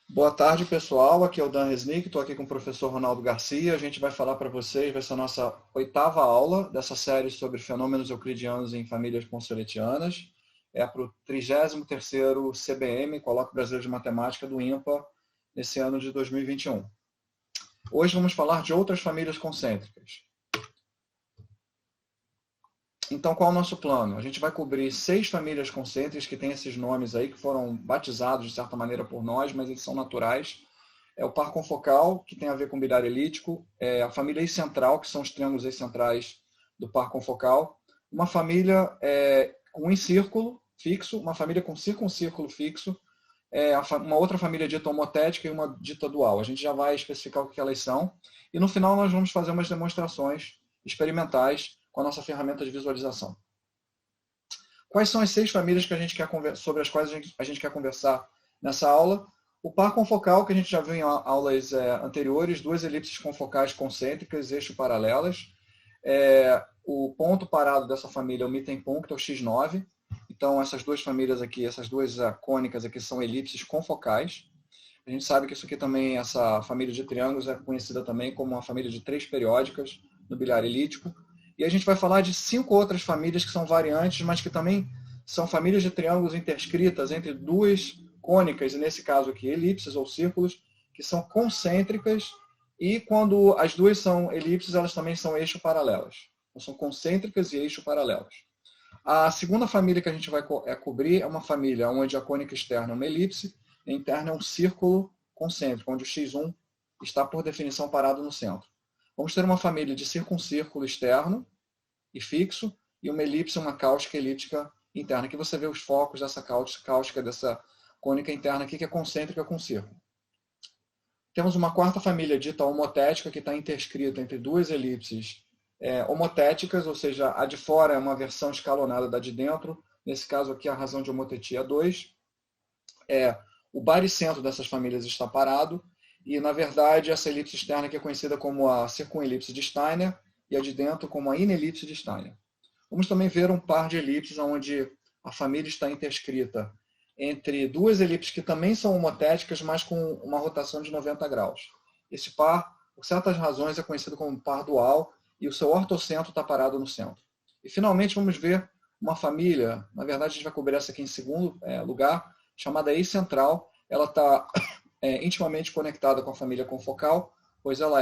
Boa tarde, pessoal. Aqui é o Dan Resnick, estou aqui com o professor Ronaldo Garcia. A gente vai falar para vocês, vai ser a nossa 8ª aula dessa série sobre fenômenos euclidianos em famílias consoletianas. É para o 33º CBM, Colóquio Brasileiro de Matemática do INPA, nesse ano de 2021. Hoje vamos falar de outras famílias concêntricas. Então, qual é o nosso plano? A gente vai cobrir 6 famílias concêntricas que têm esses nomes aí, que foram batizados de certa maneira por nós, mas eles são naturais. É o par confocal, que tem a ver com binário elíptico, a família excentral, que são os triângulos excentrais do par confocal, uma família com um círculo fixo, uma família com circuncírculo fixo, uma outra família dita homotética e uma dita dual. A gente já vai especificar o que elas são. E no final nós vamos fazer umas demonstrações experimentais com a nossa ferramenta de visualização. Quais são as 6 famílias que a gente quer sobre as quais a gente quer conversar nessa aula? O par confocal, que a gente já viu em aulas anteriores, 2 elipses confocais concêntricas, eixo paralelas. O ponto parado dessa família é o mitenpunct, é o x9. Então, essas 2 famílias aqui, essas 2 cônicas aqui são elipses confocais. A gente sabe que isso aqui também, essa família de triângulos é conhecida também como uma família de 3 periódicas no bilhar elíptico. E a gente vai falar de 5 outras famílias que são variantes, mas que também são famílias de triângulos interscritas entre 2 cônicas, e nesse caso aqui elipses ou círculos, que são concêntricas, e quando as 2 são elipses, elas também são eixo paralelas. Então, são concêntricas e eixo paralelas. A segunda família que a gente vai cobrir é uma família onde a cônica externa é uma elipse, e a interna é um círculo concêntrico, onde o x1 está, por definição, parado no centro. Vamos ter uma família de circuncírculo externo e fixo e uma elipse, uma cáustica elíptica interna. Aqui você vê os focos dessa cáustica, dessa cônica interna aqui, que é concêntrica com círculo. Temos uma 4ª família dita homotética, que está interscrita entre 2 elipses homotéticas, ou seja, a de fora é uma versão escalonada da de dentro. Nesse caso aqui, a razão de homotetia é 2. O baricentro dessas famílias está parado. E, na verdade, essa elipse externa aqui é conhecida como a circunelipse de Steiner e a de dentro como a inelipse de Steiner. Vamos também ver um par de elipses onde a família está interscrita entre 2 elipses que também são homotéticas, mas com uma rotação de 90 graus. Esse par, por certas razões, é conhecido como par dual e o seu ortocentro está parado no centro. E, finalmente, vamos ver uma família, na verdade, a gente vai cobrir essa aqui em segundo lugar, chamada excentral. Ela está intimamente conectada com a família confocal, pois ela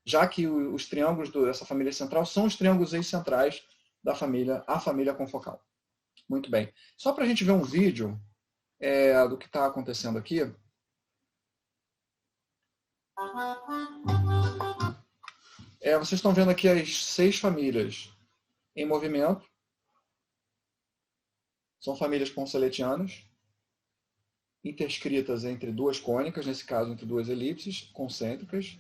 já que os triângulos dessa família central são os triângulos excentrais da família, a família confocal. Muito bem. Só para a gente ver um vídeo do que está acontecendo aqui. Vocês estão vendo aqui as 6 famílias em movimento. São famílias consoletianas, interscritas entre 2 cônicas, nesse caso entre 2 elipses concêntricas,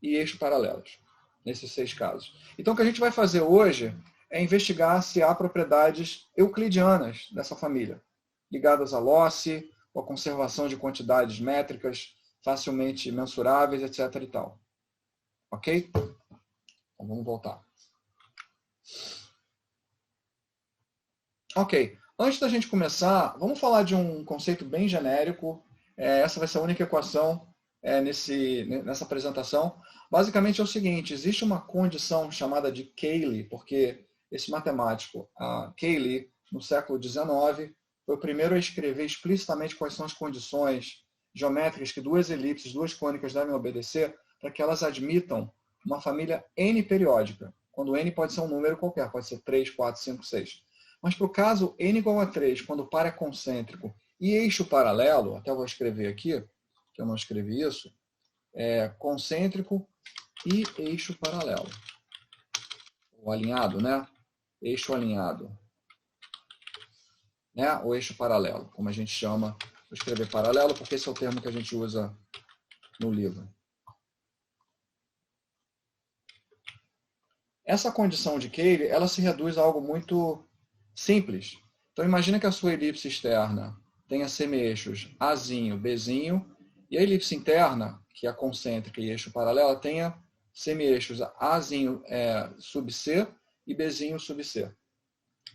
e eixos paralelos, nesses 6 casos. Então, o que a gente vai fazer hoje é investigar se há propriedades euclidianas dessa família, ligadas à losse, ou à conservação de quantidades métricas facilmente mensuráveis, etc. e tal. Ok? Então, vamos voltar. Ok. Antes da gente começar, vamos falar de um conceito bem genérico. Essa vai ser a única equação nessa apresentação. Basicamente é o seguinte, existe uma condição chamada de Cayley, porque esse matemático, Cayley, no século XIX, foi o primeiro a escrever explicitamente quais são as condições geométricas que 2 elipses, 2 cônicas devem obedecer para que elas admitam uma família N periódica, quando N pode ser um número qualquer, pode ser 3, 4, 5, 6. Mas para o caso n igual a 3, quando o par é concêntrico e eixo paralelo, até eu vou escrever aqui, que eu não escrevi isso, concêntrico e eixo paralelo. O alinhado, né? Eixo alinhado. O eixo paralelo, como a gente chama. Vou escrever paralelo, porque esse é o termo que a gente usa no livro. Essa condição de Cayley, ela se reduz a algo muito simples. Então, imagina que a sua elipse externa tenha semi-eixos Azinho, Bzinho, e a elipse interna, que é a concêntrica e eixo paralelo, tenha semi-eixos Azinho sub C e Bzinho sub C.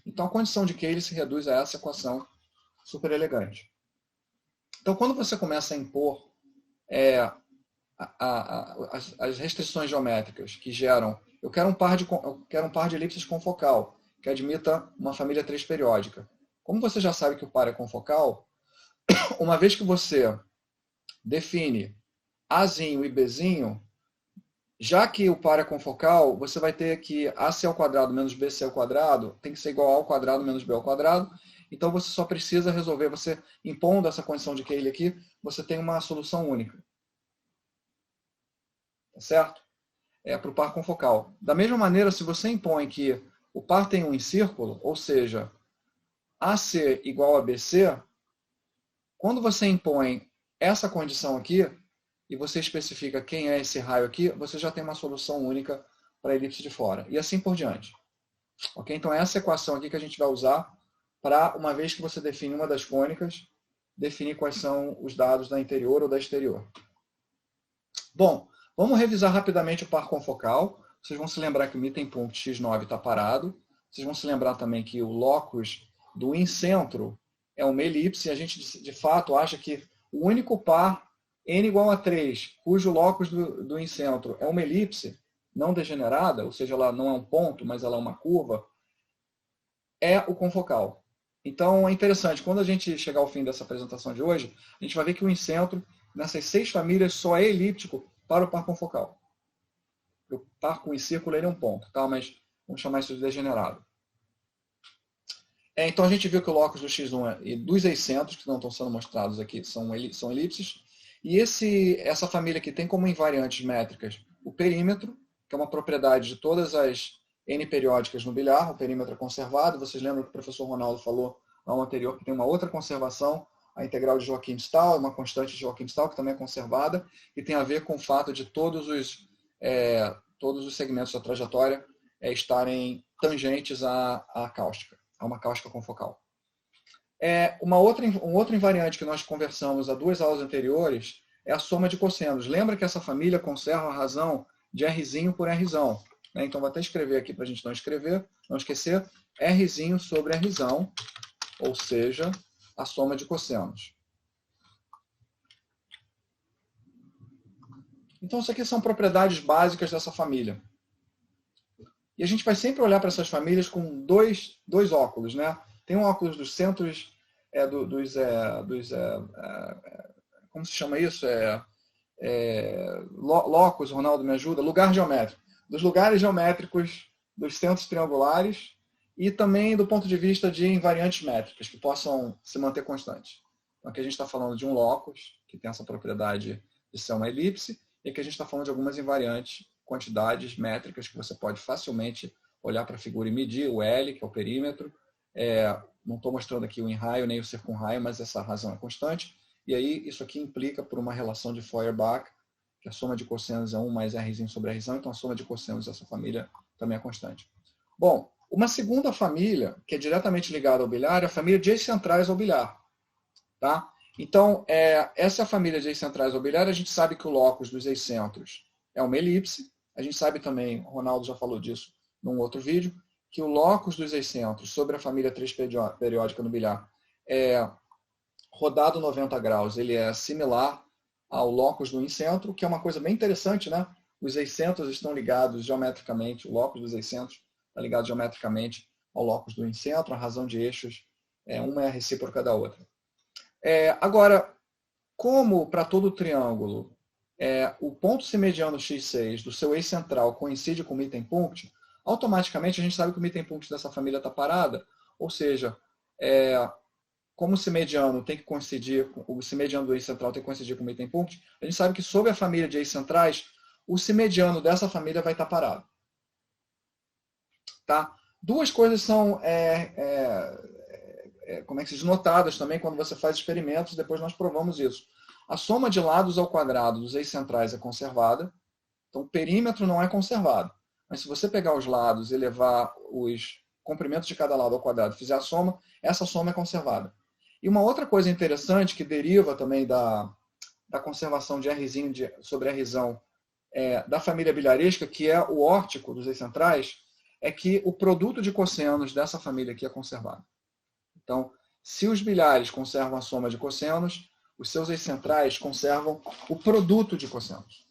Então, a condição de Cayley se reduz a essa equação super elegante. Então, quando você começa a impor as restrições geométricas que geram... Eu quero um par de elipses confocal, que admita uma família 3 periódica. Como você já sabe que o par é confocal, uma vez que você define Azinho e Bzinho, já que o par é confocal, você vai ter que AC ao quadrado menos BC ao quadrado tem que ser igual a A ao quadrado menos B ao quadrado. Então você só precisa resolver, você impondo essa condição de Cayley aqui, você tem uma solução única. Tá certo? Para o par confocal. Da mesma maneira, se você impõe que o par tem um em círculo, ou seja, AC igual a BC, quando você impõe essa condição aqui, e você especifica quem é esse raio aqui, você já tem uma solução única para a elipse de fora. E assim por diante. Ok? Então, essa equação aqui que a gente vai usar para, uma vez que você define uma das cônicas, definir quais são os dados da interior ou da exterior. Bom, vamos revisar rapidamente o par confocal. Vocês vão se lembrar que o Mittenpunkt X9 está parado. Vocês vão se lembrar também que o locus do incentro é uma elipse. E a gente, de fato, acha que o único par n igual a 3, cujo locus do incentro é uma elipse não degenerada, ou seja, ela não é um ponto, mas ela é uma curva, é o confocal. Então, é interessante, quando a gente chegar ao fim dessa apresentação de hoje, a gente vai ver que o incentro, nessas 6 famílias, só é elíptico para o par confocal. O par com círculo ele é um ponto, tá? Mas vamos chamar isso de degenerado. Então, a gente viu que o locus do X1 e dos excentros, que não estão sendo mostrados aqui, são elipses. E essa família aqui tem como invariantes métricas o perímetro, que é uma propriedade de todas as n periódicas no bilhar. O perímetro é conservado. Vocês lembram que o professor Ronaldo falou na aula anterior que tem uma outra conservação, a integral de Joachim-Stahl, uma constante de Joachim-Stahl, que também é conservada, e tem a ver com o fato de todos os segmentos da trajetória estarem tangentes à cáustica, a uma cáustica confocal. Um outro invariante que nós conversamos há 2 aulas anteriores é a soma de cossenos. Lembra que essa família conserva a razão de Rzinho por Rzão. Né? Então, vou até escrever aqui para a gente não esquecer. Rzinho sobre Rzão, ou seja, a soma de cossenos. Então, isso aqui são propriedades básicas dessa família. E a gente vai sempre olhar para essas famílias com dois óculos. Né? Tem um óculos dos centros, como se chama isso? Locus, Ronaldo me ajuda, lugar geométrico. Dos lugares geométricos dos centros triangulares e também do ponto de vista de invariantes métricas que possam se manter constantes. Então, aqui a gente está falando de um locus, que tem essa propriedade de ser uma elipse, e aqui a gente está falando de algumas invariantes, quantidades métricas que você pode facilmente olhar para a figura e medir, o L, que é o perímetro. Não estou mostrando aqui o em-raio nem o circunraio, mas essa razão é constante. E aí isso aqui implica por uma relação de Feuerbach, que a soma de cossenos é 1 mais Rzinho sobre Rzão, então a soma de cossenos dessa família também é constante. Bom, uma segunda família, que é diretamente ligada ao bilhar, é a família de excentrais ao bilhar. Tá? Então, essa família de excentrais ao bilhar, a gente sabe que o locus dos excentros é uma elipse. A gente sabe também, o Ronaldo já falou disso num outro vídeo, que o locus dos excentros sobre a família 3 periódica no bilhar é rodado 90 graus. Ele é similar ao locus do incentro, que é uma coisa bem interessante, né? Os excentros estão ligados geometricamente, o locus dos excentros está ligado geometricamente ao locus do incentro, a razão de eixos, uma é a recíproca da outra. Agora, como para todo triângulo, o ponto semediano x6 do seu eixo central coincide com o Mittenpunkt, automaticamente a gente sabe que o Mittenpunkt dessa família está parada, ou seja, como o semediano tem que coincidir, o semediano do eixo central tem que coincidir com o Mittenpunkt, a gente sabe que sobre a família de eixos centrais, o semediano dessa família vai estar parado. Tá? Duas coisas são como é que se diz, notadas também quando você faz experimentos, depois nós provamos isso. A soma de lados ao quadrado dos eixos centrais é conservada, então o perímetro não é conservado. Mas se você pegar os lados e levar os comprimentos de cada lado ao quadrado e fizer a soma, essa soma é conservada. E uma outra coisa interessante que deriva também da conservação de Rzinho sobre Rzão da família bilharesca, que é o órtico dos eixos centrais, é que o produto de cossenos dessa família aqui é conservado. Então, se os bilhares conservam a soma de cossenos, os seus eixos centrais conservam o produto de cossenos.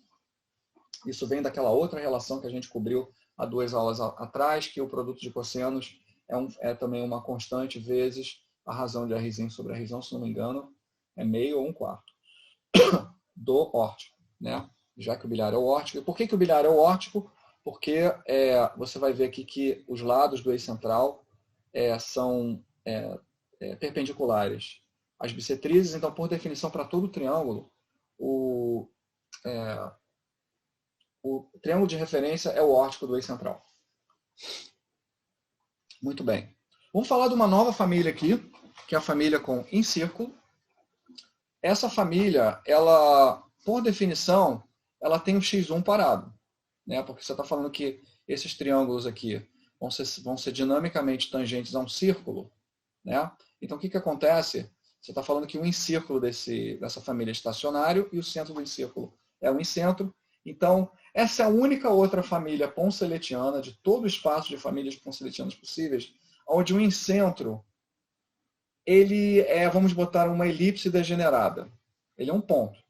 Isso vem daquela outra relação que a gente cobriu há 2 aulas atrás, que o produto de cossenos é também uma constante vezes a razão de R sobre R, se não me engano, é meio ou 1/4 do órtico, né? Já que o biliar é o órtico. E por que o biliar é o órtico? Porque você vai ver aqui que os lados do eixo central são perpendiculares às bissetrizes, então, por definição, para todo triângulo, o triângulo de referência é o órtico do eixo central. Muito bem. Vamos falar de uma nova família aqui, que é a família com em círculo. Essa família, ela, por definição, ela tem um x1 parado, né? Porque você está falando que esses triângulos aqui vão ser dinamicamente tangentes a um círculo, né? Então, o que acontece? Você está falando que o encírculo dessa família é estacionário e o centro do encírculo é o incentro. Então, essa é a única outra família ponceletiana de todo o espaço de famílias ponceletianas possíveis, onde o incentro, ele vamos botar uma elipse degenerada. Ele é um ponto.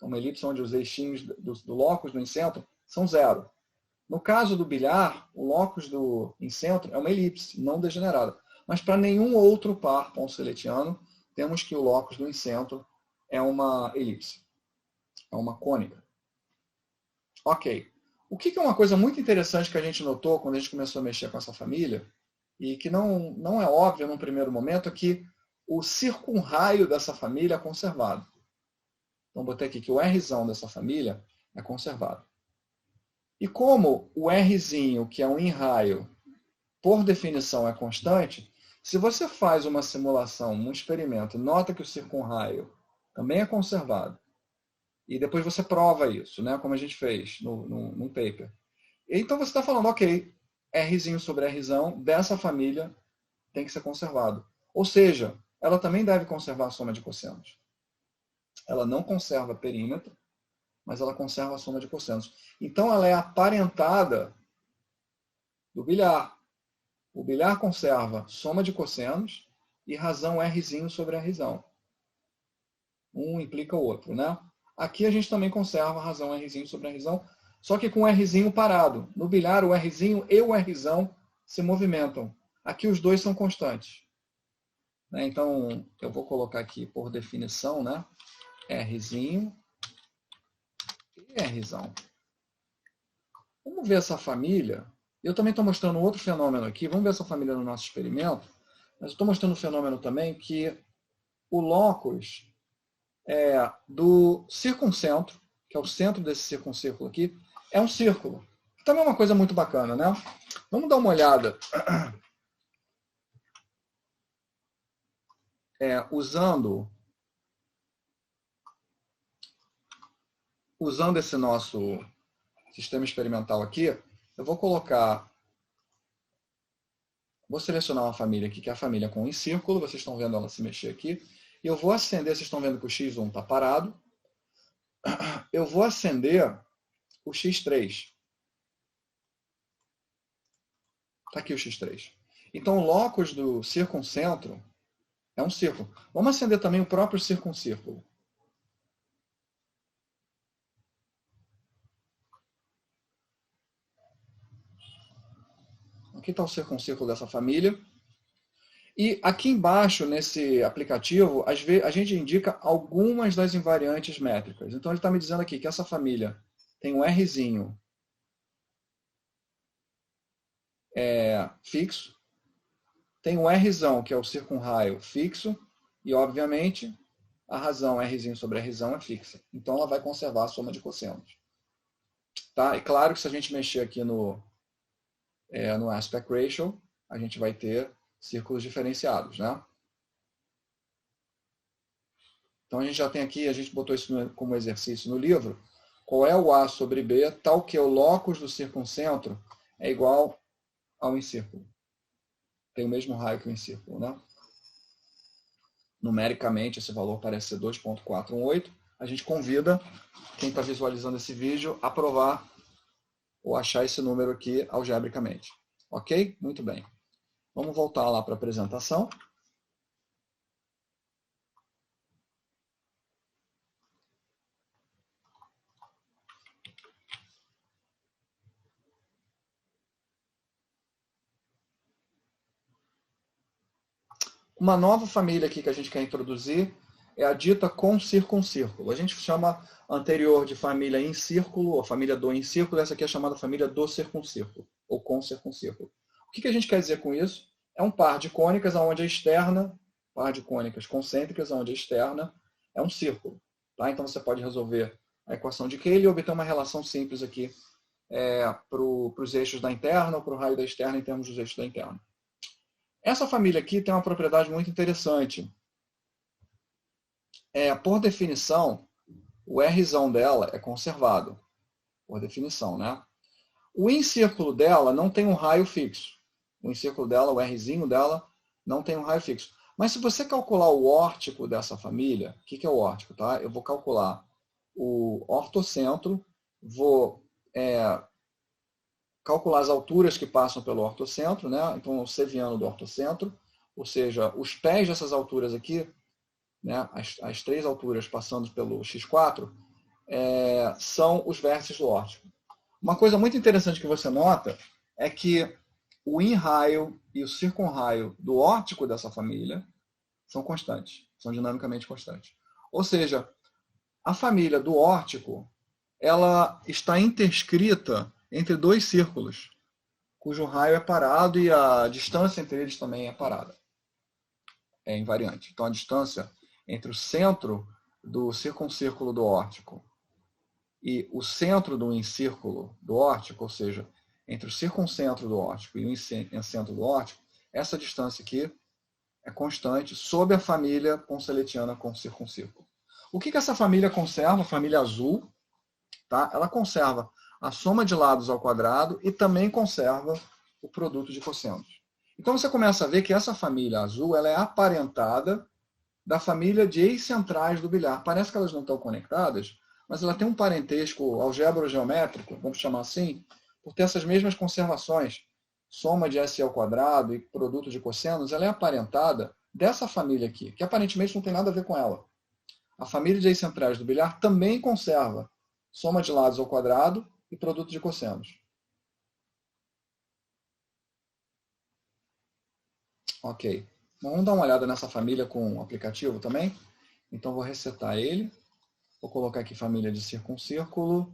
Uma elipse onde os eixinhos do locus do incentro são 0. No caso do bilhar, o locus do incentro é uma elipse, não degenerada. Mas para nenhum outro par ponceletiano, temos que o locus do incentro é uma elipse. É uma cônica. Ok. O que é uma coisa muito interessante que a gente notou quando a gente começou a mexer com essa família, e que não é óbvio num primeiro momento, é que o circunraio dessa família é conservado. Então, botei aqui que o Rzão dessa família é conservado. E como o Rzinho, que é um em-raio, por definição é constante, se você faz uma simulação, um experimento, e nota que o circunraio também é conservado, e depois você prova isso, né, como a gente fez no paper. Então você está falando, ok, Rzinho sobre Rzão dessa família tem que ser conservado. Ou seja, ela também deve conservar a soma de cossenos. Ela não conserva perímetro, mas ela conserva a soma de cossenos. Então ela é aparentada do bilhar. O bilhar conserva soma de cossenos e razão Rzinho sobre Rzão. Um implica o outro, né? Aqui a gente também conserva a razão Rzinho sobre Rzão, só que com o Rzinho parado. No bilhar, o Rzinho e o Rzão se movimentam. Aqui os dois são constantes. Então, eu vou colocar aqui por definição, né? Rzinho e Rzão. Vamos ver essa família. Eu também estou mostrando outro fenômeno aqui. Vamos ver essa família no nosso experimento. Mas eu estou mostrando um fenômeno também que o locus do circuncentro, que é o centro desse circuncírculo aqui, é um círculo. Também é uma coisa muito bacana, né? Vamos dar uma olhada. Usando esse nosso sistema experimental aqui, eu vou selecionar uma família aqui, que é a família com em círculo, vocês estão vendo ela se mexer aqui, e eu vou acender, vocês estão vendo que o x1 está parado, eu vou acender o x3. Está aqui o x3. Então, o locus do circuncentro é um círculo. Vamos acender também o próprio circuncírculo. Aqui está o circuncírculo dessa família. E aqui embaixo, nesse aplicativo, a gente indica algumas das invariantes métricas. Então, ele está me dizendo aqui que essa família tem um Rzinho fixo, tem um Rzão, que é o circunraio fixo, e, obviamente, a razão Rzinho sobre Rzão é fixa. Então, ela vai conservar a soma de cossenos. Tá? E claro que se a gente mexer aqui no aspect ratio, a gente vai ter círculos diferenciados, né? Então a gente já tem aqui, a gente botou isso como exercício no livro, qual é o A sobre B, tal que o locus do circuncentro é igual ao encírculo. Tem o mesmo raio que o encírculo, né? Numericamente, esse valor parece ser 2,418. A gente convida quem está visualizando esse vídeo a provar ou achar esse número aqui algebricamente. Ok? Muito bem. Vamos voltar lá para a apresentação. Uma nova família aqui que a gente quer introduzir é a dita concircuncírculo. A gente chama anterior de família em círculo, ou família do em círculo, essa aqui é chamada família do circuncírculo, ou concircuncírculo. O que a gente quer dizer com isso? É um par de cônicas onde a externa, par de cônicas concêntricas onde a externa é um círculo. Tá? Então você pode resolver a equação de Cayley e obter uma relação simples aqui para os eixos da interna ou para o raio da externa em termos dos eixos da interna. Essa família aqui tem uma propriedade muito interessante. Por definição, o Rzão dela é conservado. Por definição, né? O encírculo dela não tem um raio fixo. O encírculo dela, o Rzinho dela, não tem um raio fixo. Mas se você calcular o órtico dessa família, o que é o órtico? Tá? Eu vou calcular o ortocentro, vou calcular as alturas que passam pelo ortocentro, né? Então, o seviano do ortocentro, ou seja, os pés dessas alturas aqui, né? As três alturas passando pelo x4, são os vértices do órtico. Uma coisa muito interessante que você nota é que o in-raio e o circunraio do órtico dessa família são constantes, são dinamicamente constantes. Ou seja, a família do órtico ela está interscrita entre dois círculos, cujo raio é parado e a distância entre eles também é parada. É invariante. Então, a distância entre o centro do circuncírculo do órtico e o centro do encírculo do órtico, ou seja, entre o circuncentro do órtico e o encentro do órtico, essa distância aqui é constante sob a família ponceletiana com circuncírculo. O que essa família conserva? A família azul, tá? Ela conserva a soma de lados ao quadrado e também conserva o produto de cossenos. Então você começa a ver que essa família azul ela é aparentada da família de eixos centrais do bilhar. Parece que elas não estão conectadas, mas ela tem um parentesco algebro-geométrico, vamos chamar assim, por ter essas mesmas conservações. Soma de S ao quadrado e produto de cossenos, ela é aparentada dessa família aqui, que aparentemente não tem nada a ver com ela. A família de eixos centrais do bilhar também conserva soma de lados ao quadrado e produto de cossenos. Ok. Vamos dar uma olhada nessa família com o aplicativo também. Então, vou resetar ele. Vou colocar aqui família de circuncírculo.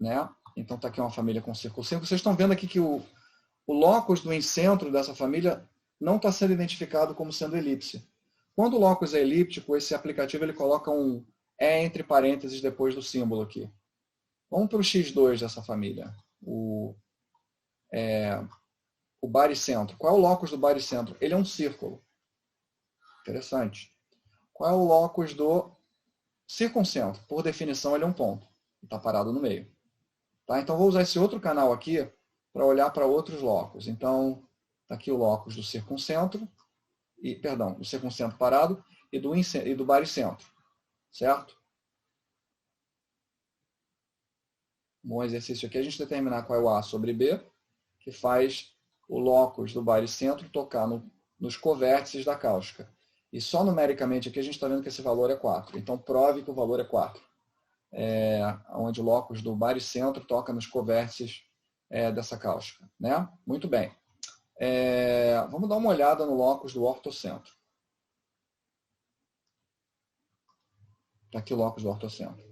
Né? Então, está aqui uma família com círculo. Vocês estão vendo aqui que o locus do encentro dessa família não está sendo identificado como sendo elipse. Quando o locus é elíptico, esse aplicativo ele coloca um entre parênteses depois do símbolo aqui. Vamos para o x2 dessa família. O baricentro. Qual é o locus do baricentro? Ele é um círculo. Interessante. Qual é o locus do circuncentro? Por definição, ele é um ponto. Está parado no meio. Tá? Então, vou usar esse outro canal aqui para olhar para outros locus. Então, está aqui o locus do circuncentro, do circuncentro parado e do baricentro. Certo? Bom exercício aqui é a gente determinar qual é o A sobre B, que faz o locus do baricentro tocar nos covértices da cáustica. E só numericamente aqui a gente está vendo que esse valor é 4. Então, prove que o valor é 4. Onde o locus do baricentro toca nos covértices dessa cáustica. Né? Muito bem. Vamos dar uma olhada no locus do ortocentro. Está aqui o locus do ortocentro.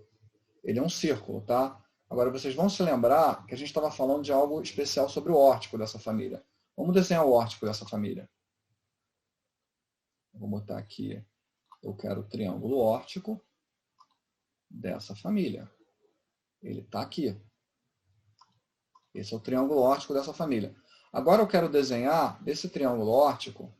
Ele é um círculo, tá? Agora, vocês vão se lembrar que a gente estava falando de algo especial sobre o órtico dessa família. Vamos desenhar o órtico dessa família. Vou botar aqui, eu quero o triângulo órtico dessa família. Ele está aqui. Esse é o triângulo órtico dessa família. Agora eu quero desenhar esse triângulo órtico.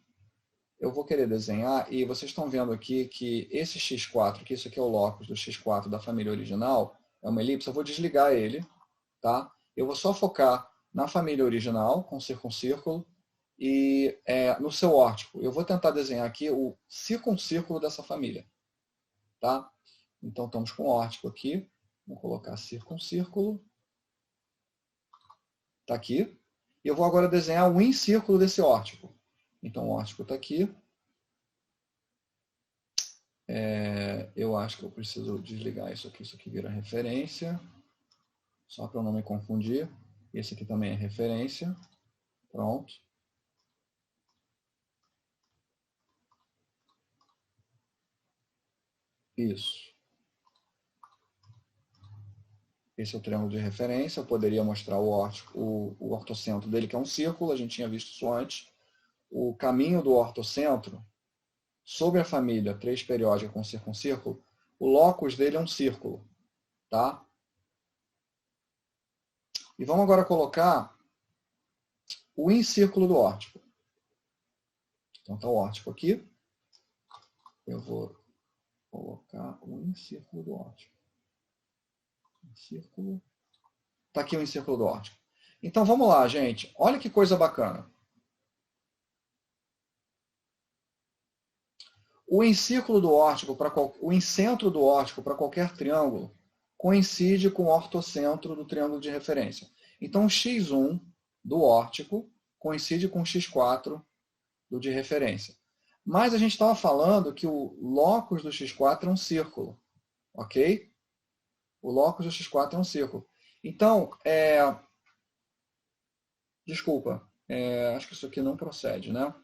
Eu vou querer desenhar, e vocês estão vendo aqui que esse x4, que isso aqui é o locus do x4 da família original, é uma elipse, eu vou desligar ele, tá? Eu vou só focar na família original, com circuncírculo, e no seu órtico. Eu vou tentar desenhar aqui o circuncírculo dessa família, tá? Então, estamos com o órtico aqui. Vou colocar circuncírculo. Está aqui. E eu vou agora desenhar o encírculo desse órtico. Então, o órtico está aqui. Eu acho que eu preciso desligar isso aqui vira referência. Só para eu não me confundir. Esse aqui também é referência. Pronto. Isso. Esse é o triângulo de referência. Eu poderia mostrar o ortocentro dele, que é um círculo. A gente tinha visto isso antes. O caminho do ortocentro sobre a família 3 periódica com circuncírculo, o locus dele é um círculo. Tá? E vamos agora colocar o incírculo do órtico. Então está o órtico aqui. Eu vou colocar o incírculo do órtico. Está aqui o incírculo do órtico. Então vamos lá, gente. Olha que coisa bacana. O incírculo do órtico, o incentro do órtico para qualquer triângulo coincide com o ortocentro do triângulo de referência. Então o x1 do órtico coincide com o x4 do de referência. Mas a gente estava falando que o locus do x4 é um círculo. Ok? O locus do x4 é um círculo. Então, desculpa, acho que isso aqui não procede, né?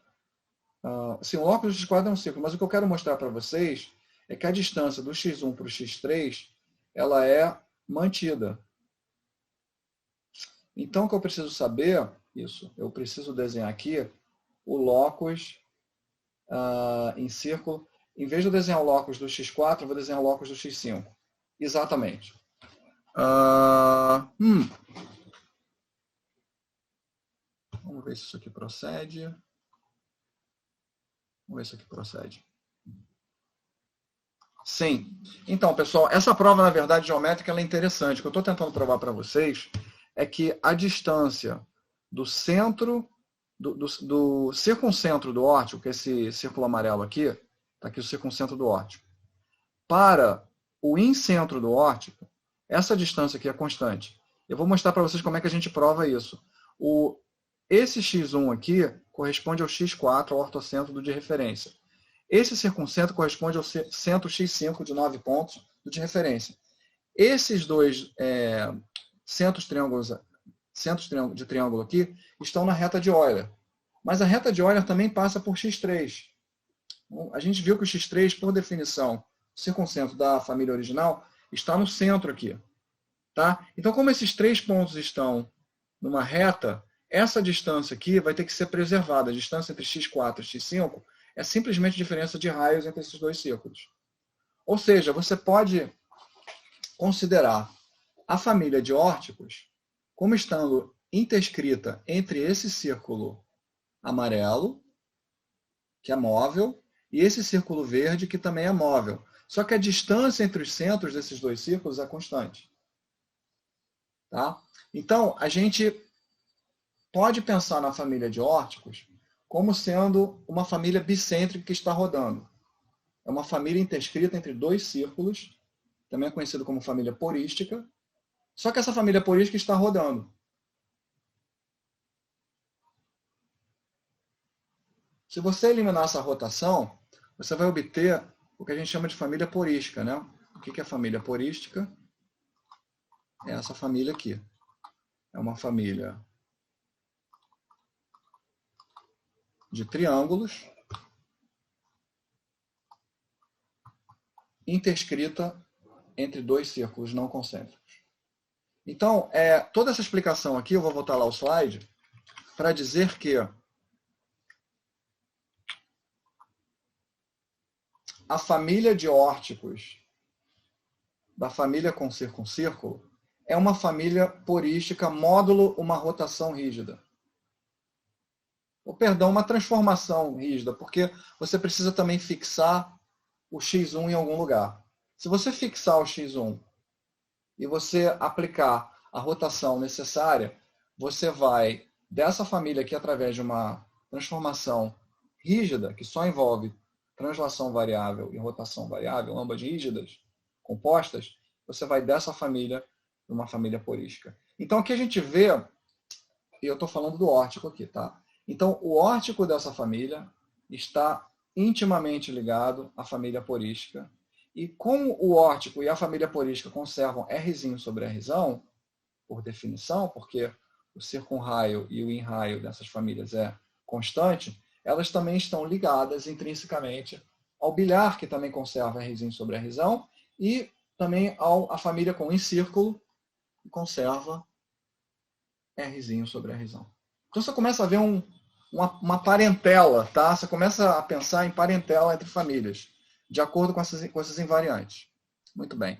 Sim, o locus do x4 é um círculo, mas o que eu quero mostrar para vocês é que a distância do x1 para o x3 ela é mantida. Então, o que eu preciso saber, eu preciso desenhar aqui o locus em círculo. Em vez de eu desenhar o locus do x4, eu vou desenhar o locus do x5. Exatamente. Vamos ver se isso aqui procede. Vamos ver se isso aqui procede. Sim. Então, pessoal, essa prova, na verdade, geométrica, ela é interessante. O que eu estou tentando provar para vocês é que a distância do centro, do circuncentro do órtico, que é esse círculo amarelo aqui, está aqui o circuncentro do órtico, para o incentro do órtico, essa distância aqui é constante. Eu vou mostrar para vocês como é que a gente prova isso. Esse x1 aqui corresponde ao x4, ao ortocentro do de referência. Esse circuncentro corresponde ao centro x5 de 9 pontos do de referência. Esses dois centros de triângulo aqui estão na reta de Euler. Mas a reta de Euler também passa por x3. A gente viu que o x3, por definição, o circuncentro da família original, está no centro aqui. Tá? Então, como esses 3 pontos estão numa reta, essa distância aqui vai ter que ser preservada. A distância entre x4 e x5 é simplesmente a diferença de raios entre esses dois círculos. Ou seja, você pode considerar a família de órticos como estando interscrita entre esse círculo amarelo, que é móvel, e esse círculo verde, que também é móvel. Só que a distância entre os centros desses dois círculos é constante. Tá? Então, a gente pode pensar na família de órticos como sendo uma família bicêntrica que está rodando. É uma família interscrita entre dois círculos, também é conhecido como família porística, só que essa família porística está rodando. Se você eliminar essa rotação, você vai obter o que a gente chama de família porística, né? O que é família porística? É essa família aqui. É uma família de triângulos interscrita entre dois círculos não concêntricos. Então, toda essa explicação aqui, eu vou voltar lá ao slide, para dizer que a família de órticos da família com circuncírculo é uma família porística módulo uma rotação rígida. Ou, perdão, uma transformação rígida, porque você precisa também fixar o x1 em algum lugar. Se você fixar o x1 e você aplicar a rotação necessária, você vai, dessa família aqui, através de uma transformação rígida, que só envolve translação variável e rotação variável, ambas rígidas, compostas, você vai dessa família para uma família porística. Então, aqui a gente vê, e eu estou falando do órtico aqui, tá? Então, o órtico dessa família está intimamente ligado à família porística. E como o órtico e a família porística conservam Rzinho sobre Rzão, por definição, porque o circunraio e o inraio dessas famílias é constante, elas também estão ligadas intrinsecamente ao bilhar, que também conserva Rzinho sobre Rzão, e também a família com em círculo, que conserva Rzinho sobre Rzão. Então você começa a ver uma parentela, tá? Você começa a pensar em parentela entre famílias, de acordo com essas invariantes. Muito bem.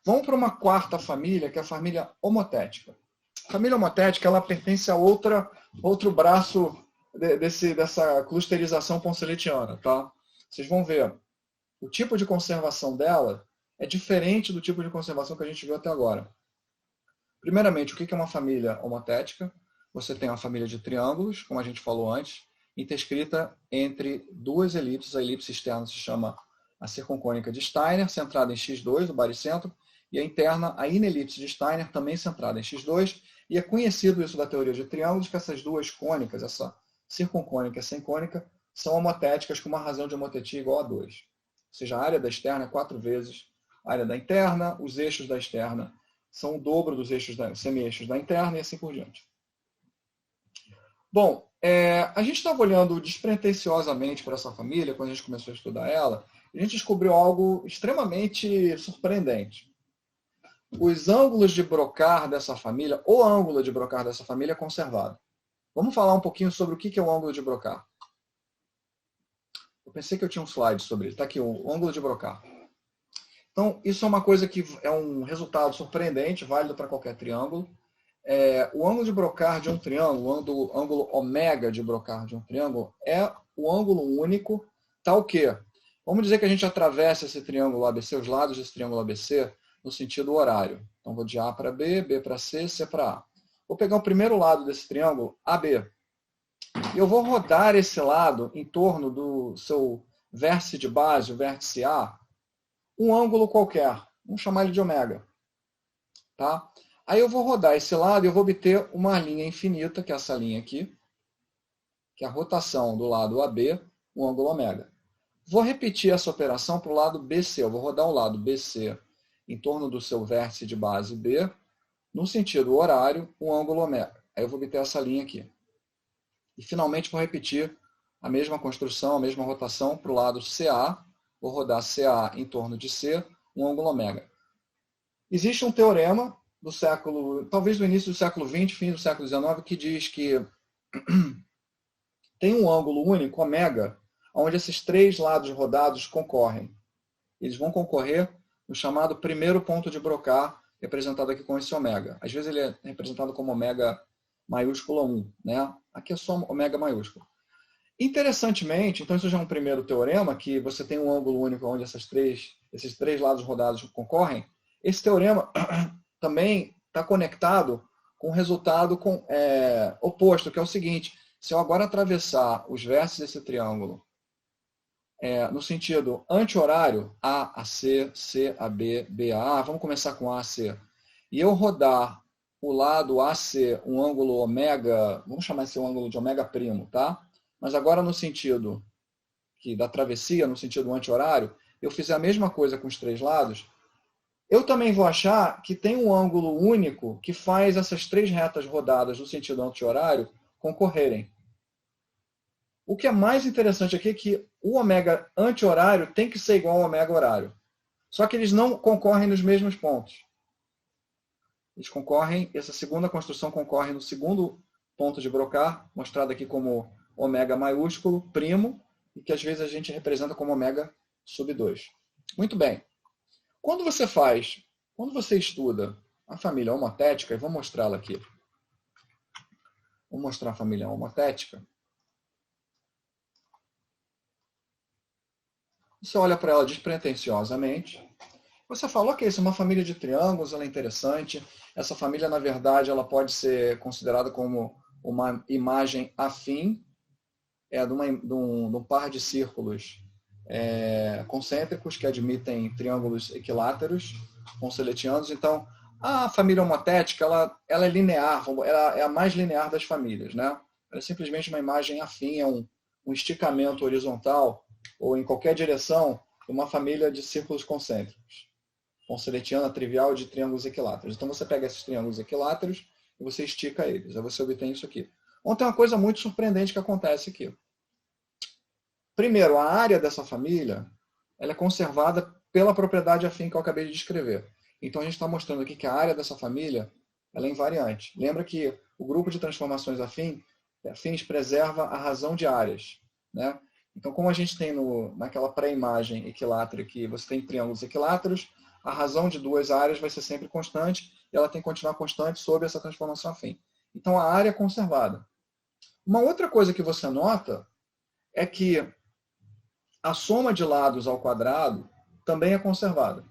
Vamos para uma quarta família, que é a família homotética. A família homotética, ela pertence a outro braço dessa clusterização ponceletiana, tá? Vocês vão ver, o tipo de conservação dela é diferente do tipo de conservação que a gente viu até agora. Primeiramente, o que é uma família homotética? Você tem uma família de triângulos, como a gente falou antes, interscrita entre duas elipses. A elipse externa se chama a circuncônica de Steiner, centrada em x2, o baricentro, e a interna, a inelipse de Steiner, também centrada em x2, e é conhecido isso da teoria de triângulos, que essas duas cônicas, essa circuncônica e essa incônica, são homotéticas com uma razão de homotetia igual a 2. Ou seja, a área da externa é 4 vezes a área da interna, os eixos da externa são o dobro dos semi-eixos da interna e assim por diante. Bom, a gente estava olhando despretensiosamente para essa família, quando a gente começou a estudar ela, e a gente descobriu algo extremamente surpreendente. Os ângulos de Broca dessa família, o ângulo de Broca dessa família é conservado. Vamos falar um pouquinho sobre o que é o ângulo de Broca. Eu pensei que eu tinha um slide sobre ele. Está aqui, o ângulo de Broca. Então, isso é uma coisa que é um resultado surpreendente, válido para qualquer triângulo. O ângulo de Broca de um triângulo, o ângulo ômega de Broca de um triângulo, é o ângulo único, tal que, vamos dizer que a gente atravessa esse triângulo ABC, os lados desse triângulo ABC, no sentido horário. Então, vou de A para B, B para C, C para A. Vou pegar o primeiro lado desse triângulo, AB. E eu vou rodar esse lado em torno do seu vértice de base, o vértice A, um ângulo qualquer. Vamos chamar ele de ômega. Tá? Aí eu vou rodar esse lado e eu vou obter uma linha infinita, que é essa linha aqui, que é a rotação do lado AB, um ângulo ômega. Vou repetir essa operação para o lado BC. Eu vou rodar o lado BC em torno do seu vértice de base B, no sentido horário, um ângulo ômega. Aí eu vou obter essa linha aqui. E finalmente vou repetir a mesma construção, a mesma rotação para o lado CA. Vou rodar CA em torno de C, um ângulo ômega. Existe um teorema do século, talvez do início do século XX, fim do século XIX, que diz que tem um ângulo único, ômega, onde esses três lados rodados concorrem. Eles vão concorrer no chamado primeiro ponto de Broca, representado aqui com esse ômega. Às vezes ele é representado como ômega maiúsculo 1, né? Aqui é só ômega maiúsculo. Interessantemente, então isso já é um primeiro teorema, que você tem um ângulo único onde esses três lados rodados concorrem. Esse teorema também está conectado com o resultado oposto, que é o seguinte: se eu agora atravessar os vértices desse triângulo no sentido anti-horário, A a C, C a B, B a A, vamos começar com A a C, e eu rodar o lado AC, um ângulo ômega, vamos chamar esse ângulo de ômega primo, tá? Mas agora no sentido da travessia, no sentido anti-horário, eu fizer a mesma coisa com os três lados, eu também vou achar que tem um ângulo único que faz essas três retas rodadas no sentido anti-horário concorrerem. O que é mais interessante aqui é que o ômega anti-horário tem que ser igual ao ômega horário. Só que eles não concorrem nos mesmos pontos. Eles concorrem, essa segunda construção concorre no segundo ponto de Broca, mostrado aqui como ômega maiúsculo, primo, e que às vezes a gente representa como ômega sub 2. Muito bem. Quando você estuda a família homotética, e vou mostrá-la aqui. Vou mostrar a família homotética. Você olha para ela despretensiosamente. Você fala, ok, isso é uma família de triângulos, ela é interessante. Essa família, na verdade, ela pode ser considerada como uma imagem afim de um par de círculos concêntricos que admitem triângulos equiláteros ponceletianos. Então, a família homotética ela é linear, ela é a mais linear das famílias, né? Ela é simplesmente uma imagem afim, é um esticamento horizontal ou em qualquer direção de uma família de círculos concêntricos. Ponceletiana trivial de triângulos equiláteros. Então você pega esses triângulos equiláteros e você estica eles. Aí você obtém isso aqui. Então tem uma coisa muito surpreendente que acontece aqui. Primeiro, a área dessa família ela é conservada pela propriedade afim que eu acabei de descrever. Então, a gente está mostrando aqui que a área dessa família ela é invariante. Lembra que o grupo de transformações afins preserva a razão de áreas, né? Então, como a gente tem naquela pré-imagem equilátera que você tem triângulos equiláteros, a razão de duas áreas vai ser sempre constante e ela tem que continuar constante sob essa transformação afim. Então, a área é conservada. Uma outra coisa que você nota é que a soma de lados ao quadrado também é conservada,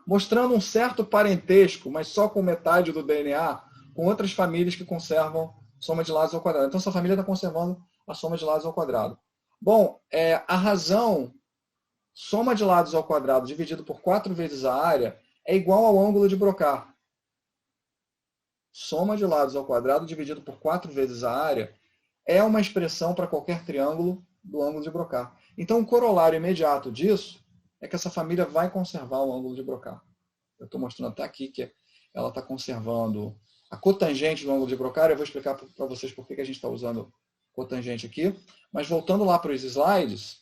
mostrando um certo parentesco, mas só com metade do DNA, com outras famílias que conservam soma de lados ao quadrado. Então, essa família está conservando a soma de lados ao quadrado. Bom, a razão soma de lados ao quadrado dividido por 4 vezes a área é igual ao ângulo de Broca. Soma de lados ao quadrado dividido por 4 vezes a área é uma expressão para qualquer triângulo do ângulo de Broca. Então, o corolário imediato disso é que essa família vai conservar o ângulo de Broca. Eu estou mostrando até aqui que ela está conservando a cotangente do ângulo de Broca. Eu vou explicar para vocês por que a gente está usando cotangente aqui. Mas voltando lá para os slides,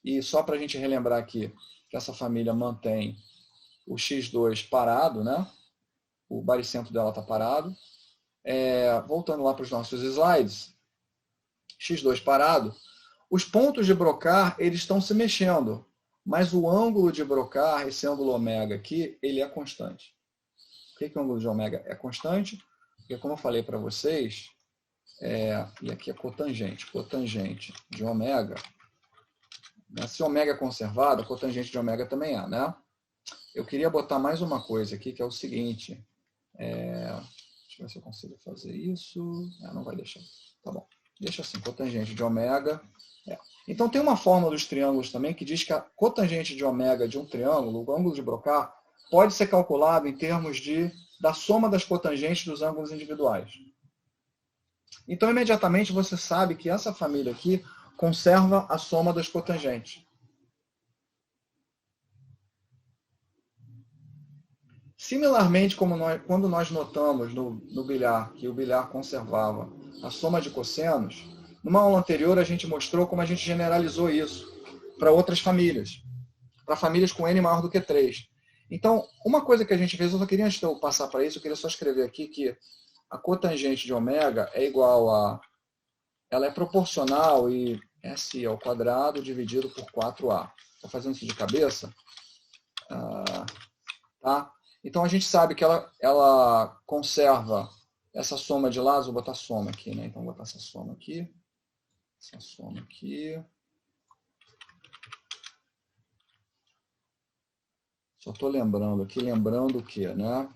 e só para a gente relembrar aqui que essa família mantém o x2 parado, né? O baricentro dela está parado. Voltando lá para os nossos slides, x2 parado, os pontos de Broca eles estão se mexendo, mas o ângulo de Broca, esse ângulo ômega aqui, ele é constante. Por que o ângulo de ômega é constante? Porque, como eu falei para vocês, e aqui é cotangente de ômega. Se ômega é conservado, a cotangente de ômega também é, né? Eu queria botar mais uma coisa aqui, que é o seguinte. Deixa eu ver se eu consigo fazer isso. Não vai deixar. Tá bom. Deixa assim, cotangente de ômega. Então, tem uma fórmula dos triângulos também que diz que a cotangente de ômega de um triângulo, o ângulo de Broca, pode ser calculado em termos da soma das cotangentes dos ângulos individuais. Então, imediatamente, você sabe que essa família aqui conserva a soma das cotangentes. Similarmente, quando nós notamos no bilhar que o bilhar conservava a soma de cossenos, numa aula anterior a gente mostrou como a gente generalizou isso para outras famílias, para famílias com n maior do que 3. Então, uma coisa que a gente fez, eu só queria, antes de eu passar para isso, eu queria só escrever aqui que a cotangente de ômega é igual a... Ela é proporcional e S ao quadrado dividido por 4A. Estou fazendo isso de cabeça? Tá? Então, a gente sabe que ela conserva essa soma de lados. Vou botar soma aqui, né? Então, vou botar essa soma aqui. Essa soma aqui. Só estou lembrando aqui, lembrando que, né?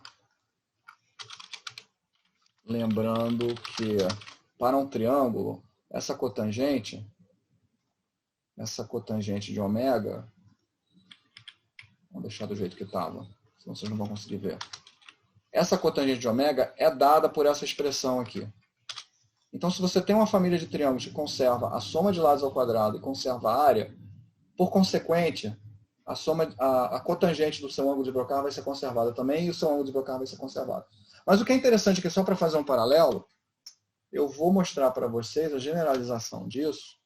Lembrando que para um triângulo, essa cotangente de ômega, vamos deixar do jeito que estava, senão vocês não vão conseguir ver. Essa cotangente de ômega é dada por essa expressão aqui. Então, se você tem uma família de triângulos que conserva a soma de lados ao quadrado e conserva a área, por consequente, a cotangente do seu ângulo de Broca vai ser conservada também e o seu ângulo de Broca vai ser conservado. Mas o que é interessante aqui, só para fazer um paralelo, eu vou mostrar para vocês a generalização disso.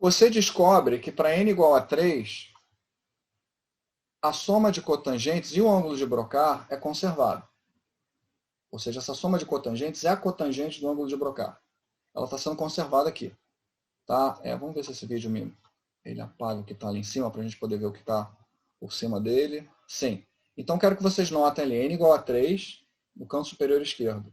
Você descobre que para n igual a 3, a soma de cotangentes e o ângulo de Broca é conservado. Ou seja, essa soma de cotangentes é a cotangente do ângulo de Broca. Ela está sendo conservada aqui. Tá? Vamos ver se esse vídeo ele apaga o que está ali em cima para a gente poder ver o que está por cima dele. Sim. Então, quero que vocês notem ali n igual a 3 no canto superior esquerdo.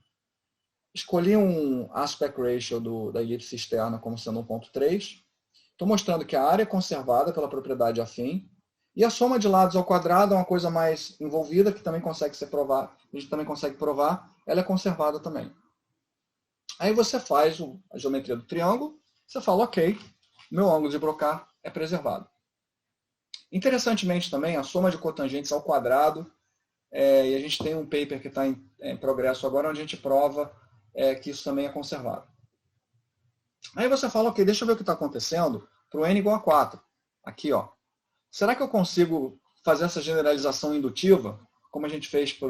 Escolhi um aspect ratio da elipse externa como sendo 1.3. Estou mostrando que a área é conservada pela propriedade afim. E a soma de lados ao quadrado é uma coisa mais envolvida, que também consegue ser provada. A gente também consegue provar. Ela é conservada também. Aí você faz a geometria do triângulo. Você fala, ok, meu ângulo de Broca é preservado. Interessantemente também, a soma de cotangentes ao quadrado. E a gente tem um paper que está em progresso agora, onde a gente prova que isso também é conservado. Aí você fala, ok, deixa eu ver o que está acontecendo para o n igual a 4. Aqui, ó. Será que eu consigo fazer essa generalização indutiva, como a gente fez para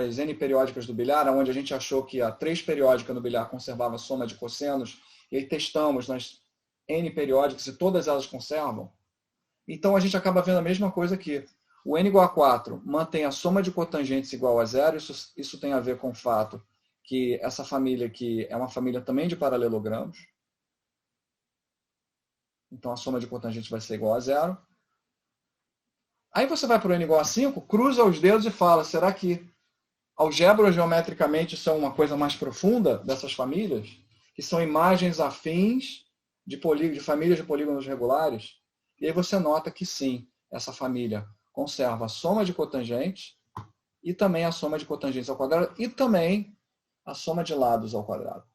as N periódicas do bilhar, onde a gente achou que a 3 periódica no bilhar conservava a soma de cossenos, e aí testamos nas N periódicas e todas elas conservam? Então, a gente acaba vendo a mesma coisa aqui. O n igual a 4 mantém a soma de cotangentes igual a 0. Isso tem a ver com o fato que essa família aqui é uma família também de paralelogramos. Então, a soma de cotangentes vai ser igual a 0. Aí você vai para o n igual a 5, cruza os dedos e fala, será que algebra geometricamente isso é uma coisa mais profunda dessas famílias? Que são imagens afins de famílias de polígonos regulares? E aí você nota que sim, essa família conserva a soma de cotangentes e também a soma de cotangentes ao quadrado e também a soma de lados ao quadrado.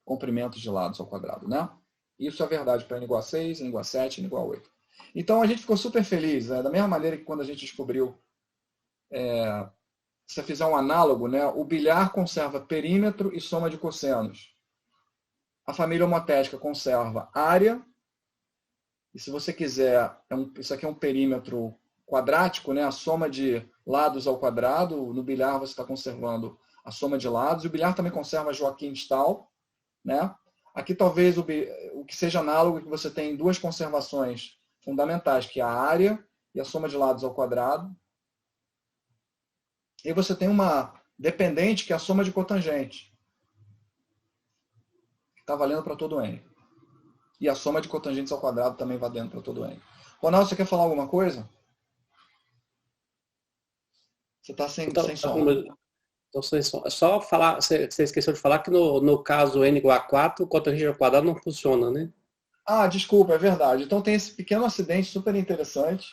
Comprimentos de lados ao quadrado, né? Isso é verdade para n igual a 6, n igual a 7, n igual a 8. Então a gente ficou super feliz, né? Da mesma maneira que quando a gente descobriu, se você fizer um análogo, né? O bilhar conserva perímetro e soma de cossenos. A família homotética conserva área. E se você quiser, isso aqui é um perímetro quadrático, né? A soma de lados ao quadrado. No bilhar você está conservando a soma de lados. E o bilhar também conserva Joaquim-Stahl, né? Aqui talvez o que seja análogo, que você tem duas conservações fundamentais, que é a área e a soma de lados ao quadrado. E você tem uma dependente, que é a soma de cotangente, que está valendo para todo n. E a soma de cotangentes ao quadrado também valendo para todo n. Ronaldo, você quer falar alguma coisa? Você está sem som. Então, só falar, você esqueceu de falar que no caso n igual a 4, o cotangente ao quadrado não funciona, né? Ah, desculpa, é verdade. Então tem esse pequeno acidente super interessante.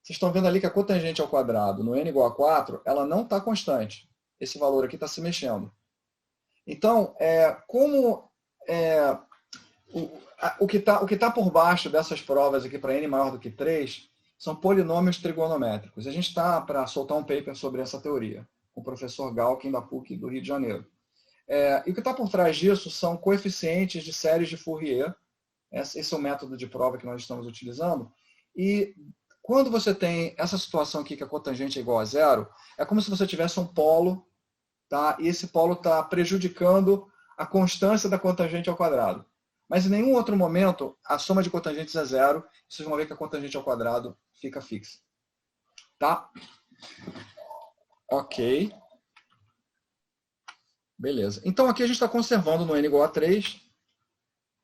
Vocês estão vendo ali que a cotangente ao quadrado no n igual a 4, ela não está constante. Esse valor aqui está se mexendo. Então, o que tá por baixo dessas provas aqui para n maior do que 3 são polinômios trigonométricos. A gente está para soltar um paper sobre essa teoria, com o professor Galkin, da PUC do Rio de Janeiro. E o que está por trás disso são coeficientes de séries de Fourier. Esse é o método de prova que nós estamos utilizando. E quando você tem essa situação aqui, que a cotangente é igual a 0, é como se você tivesse um polo, tá? E esse polo está prejudicando a constância da cotangente ao quadrado. Mas em nenhum outro momento a soma de cotangentes é 0. Vocês vão ver que a cotangente ao quadrado fica fixa. Tá? Ok. Beleza. Então aqui a gente está conservando no n igual a 3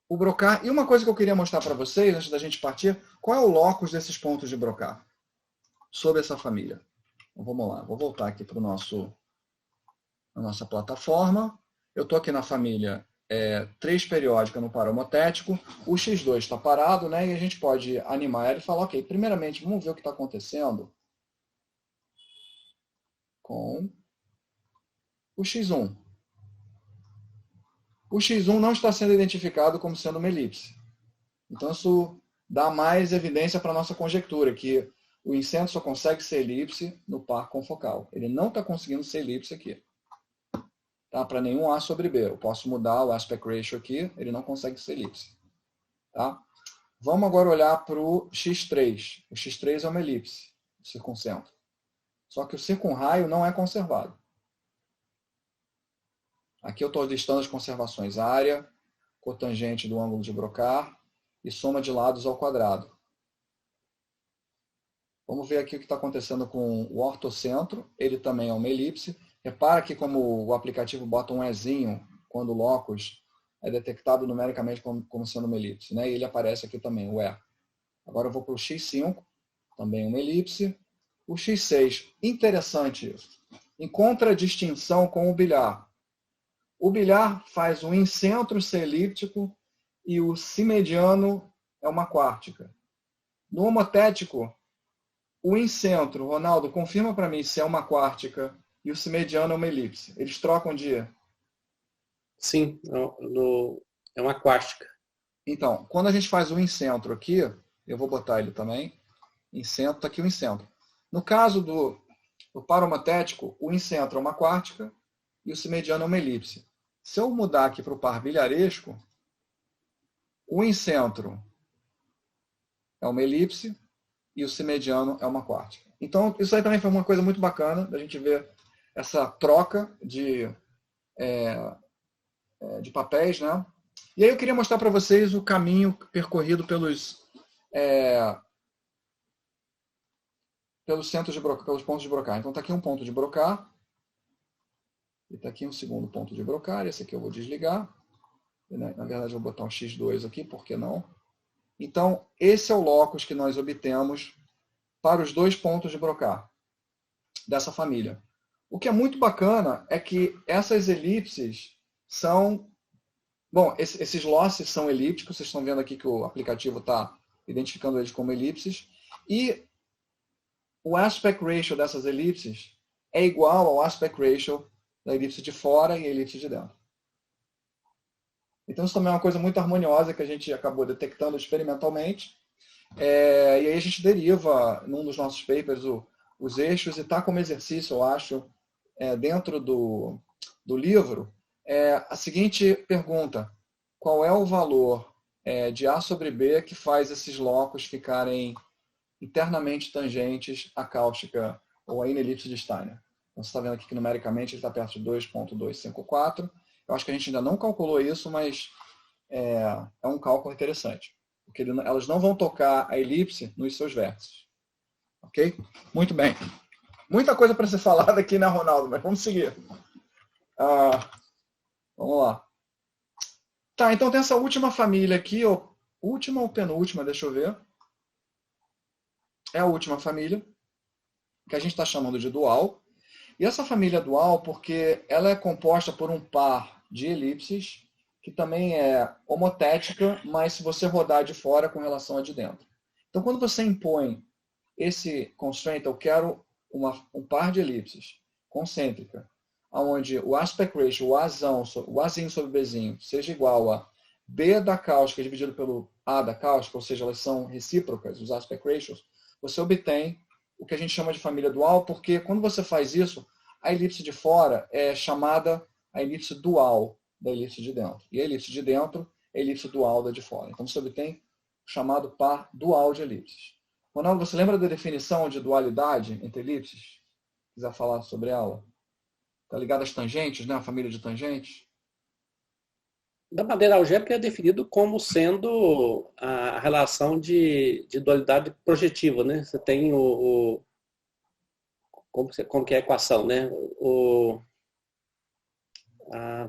o brocar. E uma coisa que eu queria mostrar para vocês, antes da gente partir, qual é o locus desses pontos de brocar sobre essa família. Então, vamos lá. Vou voltar aqui para a nossa plataforma. Eu estou aqui na família 3 periódica no par homotético. O x2 está parado, né? E a gente pode animar ele e falar, ok, primeiramente, vamos ver o que está acontecendo com o x1. O x1 não está sendo identificado como sendo uma elipse. Então, isso dá mais evidência para a nossa conjectura, que o incêndio só consegue ser elipse no par confocal. Ele não está conseguindo ser elipse aqui. Tá? Para nenhum A sobre B. Eu posso mudar o aspect ratio aqui, ele não consegue ser elipse. Tá? Vamos agora olhar para o x3. O x3 é uma elipse, o circuncentro. Só que o circunraio não é conservado. Aqui eu estou listando as conservações: área, cotangente do ângulo de Broca e soma de lados ao quadrado. Vamos ver aqui o que está acontecendo com o ortocentro. Ele também é uma elipse. Repara que como o aplicativo bota um Ezinho quando o locus é detectado numericamente como sendo uma elipse, né? E ele aparece aqui também, o E. Agora eu vou para o x5, também uma elipse. O x6, interessante isso. Em contradistinção com o bilhar. O bilhar faz o incentro ser elíptico e o simediano é uma quártica. No homotético, o incentro, Ronaldo, confirma para mim se é uma quártica e o simediano é uma elipse. Eles trocam de... Sim, é uma quástica. Então, quando a gente faz o incentro aqui, eu vou botar ele também, incentro, está aqui o incentro. No caso do par homotético, o incentro é uma quártica e o simediano é uma elipse. Se eu mudar aqui para o par bilharesco, O incentro é uma elipse e o simediano é uma quártica. Então, isso aí também foi uma coisa muito bacana da gente ver essa troca de papéis, né? E aí eu queria mostrar para vocês o caminho percorrido pelos centros de Broca, pelos pontos de Broca. Então está aqui um ponto de Broca e está aqui um segundo ponto de Broca. Esse aqui eu vou desligar. Na verdade, eu vou botar um X2 aqui, por que não? Então, esse é o locus que nós obtemos para os dois pontos de Broca dessa família. O que é muito bacana é que essas elipses são... Bom, esses losses são elípticos, vocês estão vendo aqui que o aplicativo está identificando eles como elipses, e o aspect ratio dessas elipses é igual ao aspect ratio da elipse de fora e a elipse de dentro. Então, isso também é uma coisa muito harmoniosa que a gente acabou detectando experimentalmente. E aí a gente deriva, num dos nossos papers, os eixos, e está como exercício, eu acho, dentro do livro, a seguinte pergunta: qual é o valor de A sobre B que faz esses locos ficarem internamente tangentes à cáustica ou à inelipse de Steiner? Então, você está vendo aqui que numericamente ele está perto de 2,254. Eu acho que a gente ainda não calculou isso, mas é um cálculo interessante. Porque elas não vão tocar a elipse nos seus vértices. Ok? Muito bem. Muita coisa para ser falada aqui, né, Ronaldo? Mas vamos seguir. Vamos lá. Tá, então tem essa última família aqui. Última ou penúltima, deixa eu ver. É a última família, que a gente está chamando de dual. E essa família dual, porque ela é composta por um par de elipses, que também é homotética, mas se você rodar de fora com relação a de dentro. Então, quando você impõe esse constraint, eu quero um par de elipses concêntrica, onde o aspect ratio, o Azinho sobre Bzinho, seja igual a B da cáustica dividido pelo A da cáustica, ou seja, elas são recíprocas, os aspect ratios, você obtém o que a gente chama de família dual, porque quando você faz isso, a elipse de fora é chamada a elipse dual da elipse de dentro. E a elipse de dentro é a elipse dual da de fora. Então você obtém o chamado par dual de elipses. Ronaldo, você lembra da definição de dualidade entre elipses? Se quiser falar sobre ela? Está ligado às tangentes, né? A família de tangentes? Da maneira algébrica é definido como sendo a relação de dualidade projetiva, né? Você tem como que é a equação, né?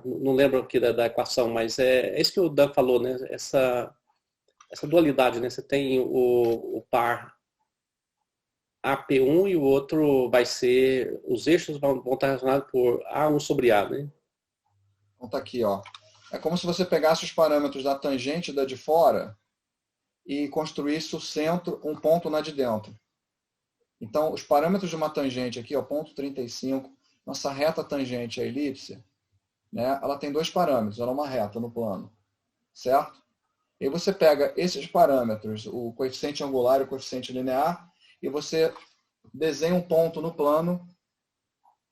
Não lembro aqui da equação, mas é isso que o Dan falou, né? Essa dualidade, né? Você tem o par AP1 e o outro vai ser... Os eixos vão estar relacionados por A1 sobre A, né? Então tá aqui, ó. É como se você pegasse os parâmetros da tangente da de fora e construísse o centro, um ponto na de dentro. Então, os parâmetros de uma tangente aqui, ó, ponto 35, nossa reta tangente, a elipse, né, ela tem dois parâmetros, ela é uma reta no plano, certo? E você pega esses parâmetros, o coeficiente angular e o coeficiente linear, e você desenha um ponto no plano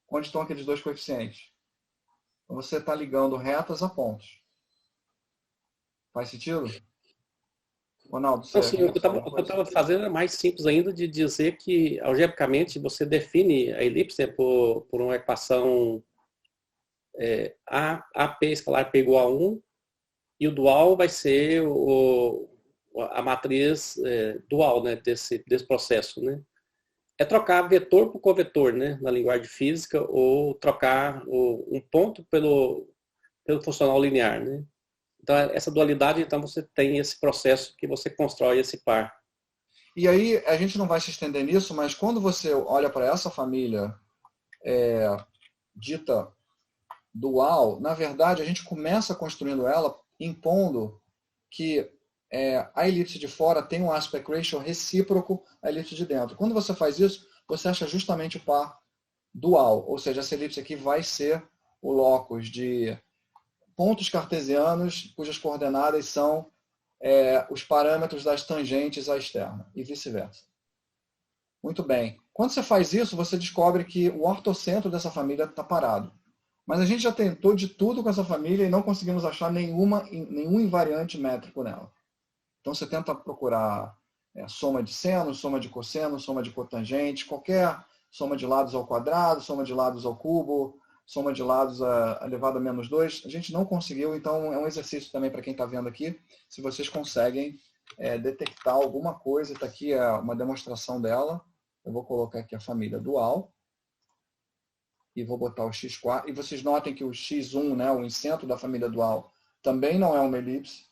onde estão aqueles dois coeficientes. Então, você está ligando retas a pontos. Faz sentido? Ronaldo, você... Assim, o que eu estava fazendo é mais simples ainda de dizer que, algebricamente, você define a elipse por uma equação AP escalar P igual a 1, e o dual vai ser a matriz dual, né, desse processo, né? É trocar vetor por covetor, né, na linguagem física, ou trocar um ponto pelo funcional linear, né? Então, essa dualidade, então, você tem esse processo que você constrói esse par. E aí, a gente não vai se estender nisso, mas quando você olha para essa família dita dual, na verdade, a gente começa construindo ela impondo que a elipse de fora tem um aspect ratio recíproco à elipse de dentro. Quando você faz isso, você acha justamente o par dual, ou seja, essa elipse aqui vai ser o locus de pontos cartesianos cujas coordenadas são os parâmetros das tangentes à externa e vice-versa. Muito bem. Quando você faz isso, você descobre que o ortocentro dessa família está parado. Mas a gente já tentou de tudo com essa família e não conseguimos achar nenhum invariante métrico nela. Então você tenta procurar soma de seno, soma de cosseno, soma de cotangente, qualquer soma de lados ao quadrado, soma de lados ao cubo, soma de lados elevado a -2. A gente não conseguiu, então é um exercício também para quem está vendo aqui, se vocês conseguem detectar alguma coisa. Está aqui uma demonstração dela. Eu vou colocar aqui a família dual. E vou botar o x4. E vocês notem que o x1, né, o incentro da família dual, também não é uma elipse.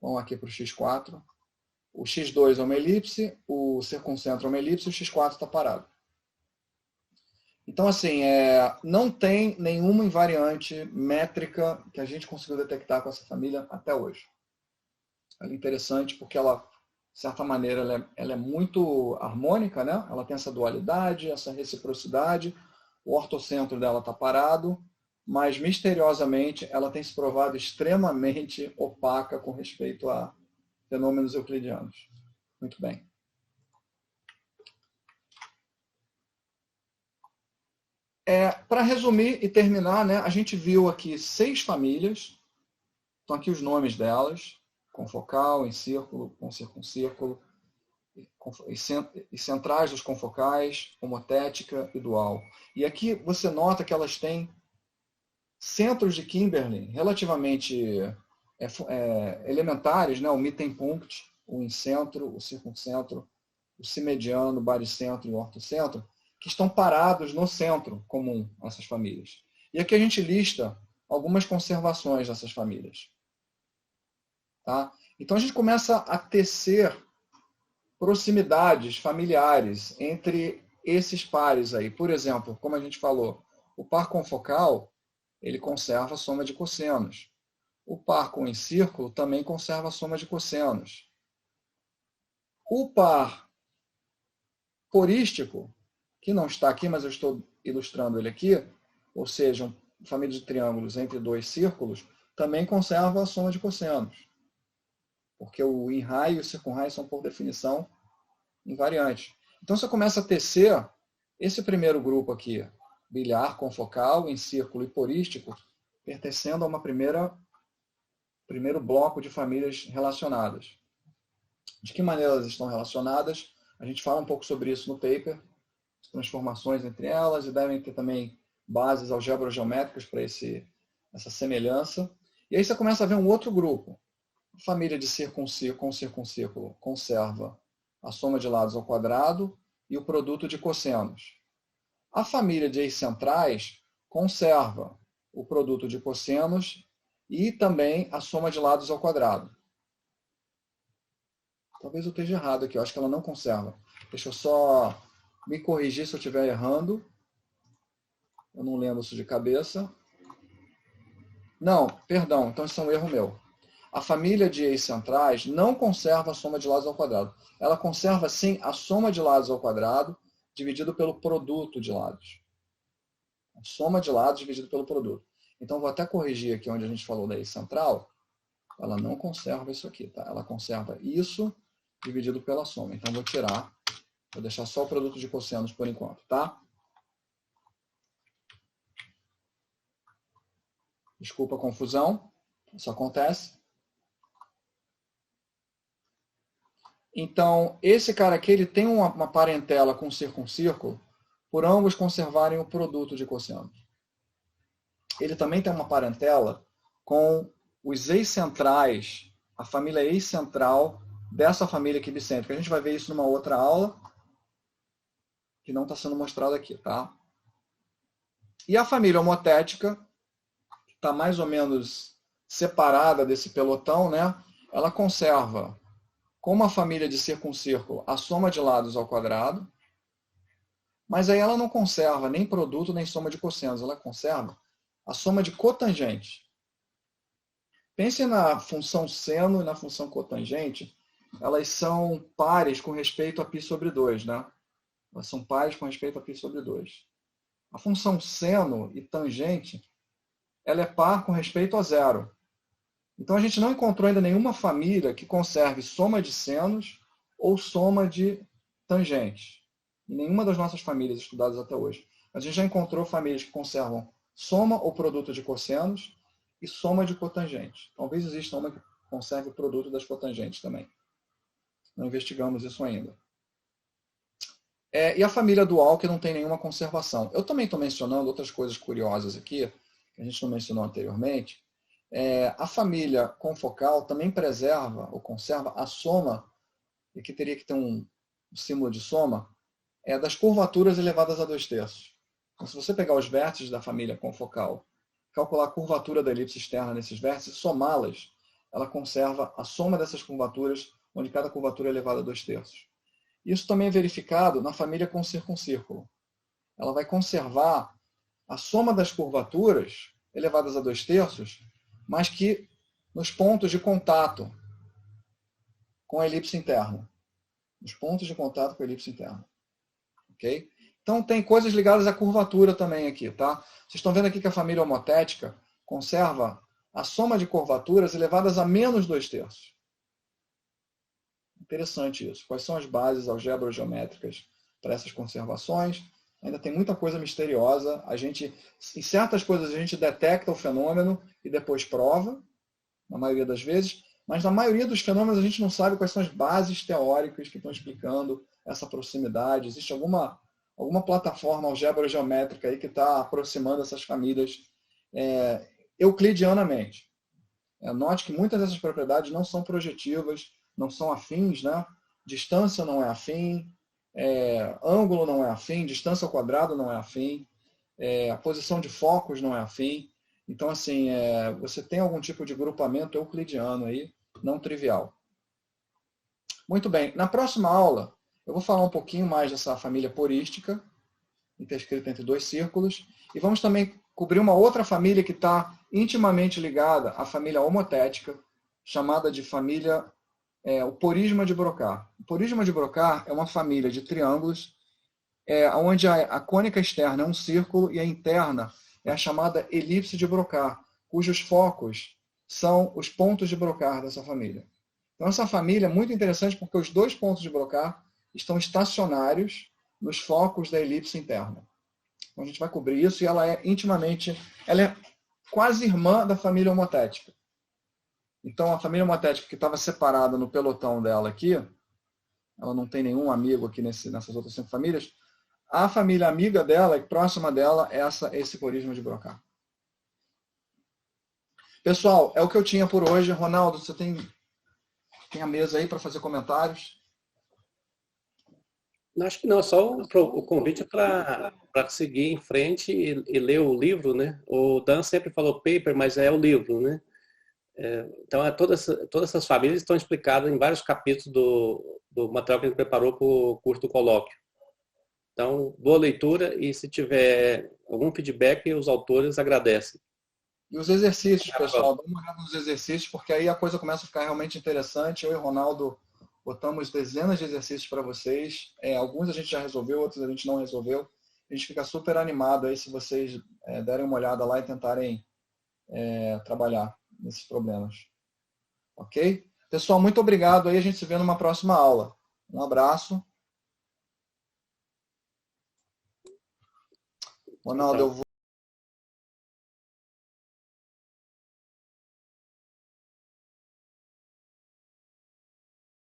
Vamos aqui para o x4. O x2 é uma elipse, o circuncentro é uma elipse, e o x4 está parado. Então, assim, não tem nenhuma invariante métrica que a gente conseguiu detectar com essa família até hoje. Ela é interessante porque ela, de certa maneira, ela é muito harmônica, né? Ela tem essa dualidade, essa reciprocidade. O ortocentro dela está parado, mas misteriosamente ela tem se provado extremamente opaca com respeito a fenômenos euclidianos. Muito bem. Para resumir e terminar, né, a gente viu aqui 6 famílias. Estão aqui os nomes delas: confocal, encírculo, concircuncírculo, e centrais dos confocais, homotética e dual. E aqui você nota que elas têm centros de Kimberlin relativamente elementares, né? O mittenpunkt, o incentro, o circuncentro, o simediano, o baricentro e o ortocentro, que estão parados no centro comum essas famílias. E aqui a gente lista algumas conservações dessas famílias. Tá? Então a gente começa a tecer proximidades familiares entre esses pares aí. Por exemplo, como a gente falou, o par confocal, ele conserva a soma de cossenos. O par com encírculo também conserva a soma de cossenos. O par porístico, que não está aqui, mas eu estou ilustrando ele aqui, ou seja, uma família de triângulos entre 2 círculos, também conserva a soma de cossenos. Porque o in-raio e o circunraio são, por definição, invariantes. Então, você começa a tecer esse primeiro grupo aqui, biliar, confocal, encírculo e porístico, pertencendo a uma primeiro bloco de famílias relacionadas. De que maneira elas estão relacionadas? A gente fala um pouco sobre isso no paper, as transformações entre elas, e devem ter também bases algebrogeométricas para essa semelhança. E aí você começa a ver um outro grupo. A família de circuncírculo com circuncírculo conserva a soma de lados ao quadrado e o produto de cossenos. A família de excentrais conserva o produto de cossenos e também a soma de lados ao quadrado. Talvez eu esteja errado aqui, eu acho que ela não conserva. Deixa eu só me corrigir se eu estiver errando. Eu não lembro isso de cabeça. Não, perdão, então isso é um erro meu. A família de excentrais não conserva a soma de lados ao quadrado. Ela conserva, sim, a soma de lados ao quadrado dividido pelo produto de lados. A soma de lados dividido pelo produto. Então, vou até corrigir aqui onde a gente falou da excentral. Ela não conserva isso aqui, tá? Ela conserva isso dividido pela soma. Então, vou tirar. Vou deixar só o produto de cossenos por enquanto, tá? Desculpa a confusão. Isso acontece. Então, esse cara aqui, ele tem uma parentela com circuncírculo, por ambos conservarem o produto de cossenos. Ele também tem uma parentela com os excentrais, a família excentral dessa família aqui bicêntrica. A gente vai ver isso numa outra aula, que não está sendo mostrado aqui, tá? E a família homotética, que está mais ou menos separada desse pelotão, né? Ela conserva, como a família de circuncírculo, a soma de lados ao quadrado, mas aí ela não conserva nem produto nem soma de cossenos, ela conserva a soma de cotangentes. Pense na função seno e na função cotangente, elas são pares com respeito a π sobre 2, né? Elas são pares com respeito a π sobre 2. A função seno e tangente, ela é par com respeito a 0. Então, a gente não encontrou ainda nenhuma família que conserve soma de senos ou soma de tangentes. Em nenhuma das nossas famílias estudadas até hoje. A gente já encontrou famílias que conservam soma o produto de cossenos e soma de cotangentes. Talvez exista uma que conserve o produto das cotangentes também. Não investigamos isso ainda. E a família dual, que não tem nenhuma conservação. Eu também estou mencionando outras coisas curiosas aqui, que a gente não mencionou anteriormente. A família confocal também preserva ou conserva a soma, e que teria que ter um símbolo de soma, das curvaturas elevadas a 2/3. Então, se você pegar os vértices da família confocal, calcular a curvatura da elipse externa nesses vértices, somá-las, ela conserva a soma dessas curvaturas, onde cada curvatura é elevada a 2/3. Isso também é verificado na família com circuncírculo. Ela vai conservar a soma das curvaturas elevadas a 2/3, mas que nos pontos de contato com a elipse interna. Nos pontos de contato com a elipse interna. Ok? Então, tem coisas ligadas à curvatura também aqui, tá? Vocês estão vendo aqui que a família homotética conserva a soma de curvaturas elevadas a menos 2/3. Interessante isso. Quais são as bases algebrogeométricas para essas conservações? Ainda tem muita coisa misteriosa. Em certas coisas a gente detecta o fenômeno e depois prova, na maioria das vezes, mas na maioria dos fenômenos a gente não sabe quais são as bases teóricas que estão explicando essa proximidade. Existe alguma plataforma algebrogeométrica aí que está aproximando essas famílias euclidianamente. Note que muitas dessas propriedades não são projetivas, não são afins, né? Distância não é afim, ângulo não é afim, distância ao quadrado não é afim, a posição de focos não é afim. Então, assim, você tem algum tipo de grupamento euclidiano aí, não trivial. Muito bem. Na próxima aula, eu vou falar um pouquinho mais dessa família porística, interscrita entre dois círculos, e vamos também cobrir uma outra família que está intimamente ligada à família homotética, chamada de família o porisma de Broca. O porisma de Broca é uma família de triângulos onde a cônica externa é um círculo e a interna é a chamada elipse de Broca, cujos focos são os pontos de Broca dessa família. Então, essa família é muito interessante porque os dois pontos de Broca estão estacionários nos focos da elipse interna. Então, a gente vai cobrir isso e ela é quase irmã da família homotética. Então, a família homotética que estava separada no pelotão dela aqui, ela não tem nenhum amigo aqui nessas outras 5 famílias, a família amiga dela, próxima dela, é esse porisma de Broca. Pessoal, é o que eu tinha por hoje. Ronaldo, você tem a mesa aí para fazer comentários? Acho que não, só o convite para seguir em frente e ler o livro, né? O Dan sempre falou paper, mas é o livro, né? Então, todas essas famílias estão explicadas em vários capítulos do material que ele preparou para o curso do colóquio. Então, boa leitura e se tiver algum feedback, os autores agradecem. E os exercícios, pessoal, dá uma olhada nos exercícios, porque aí a coisa começa a ficar realmente interessante. Eu e o Ronaldo botamos dezenas de exercícios para vocês. Alguns a gente já resolveu, outros a gente não resolveu. A gente fica super animado aí se vocês derem uma olhada lá e tentarem trabalhar nesses problemas. Ok? Pessoal, muito obrigado aí. A gente se vê numa próxima aula. Um abraço. Ronaldo, eu vou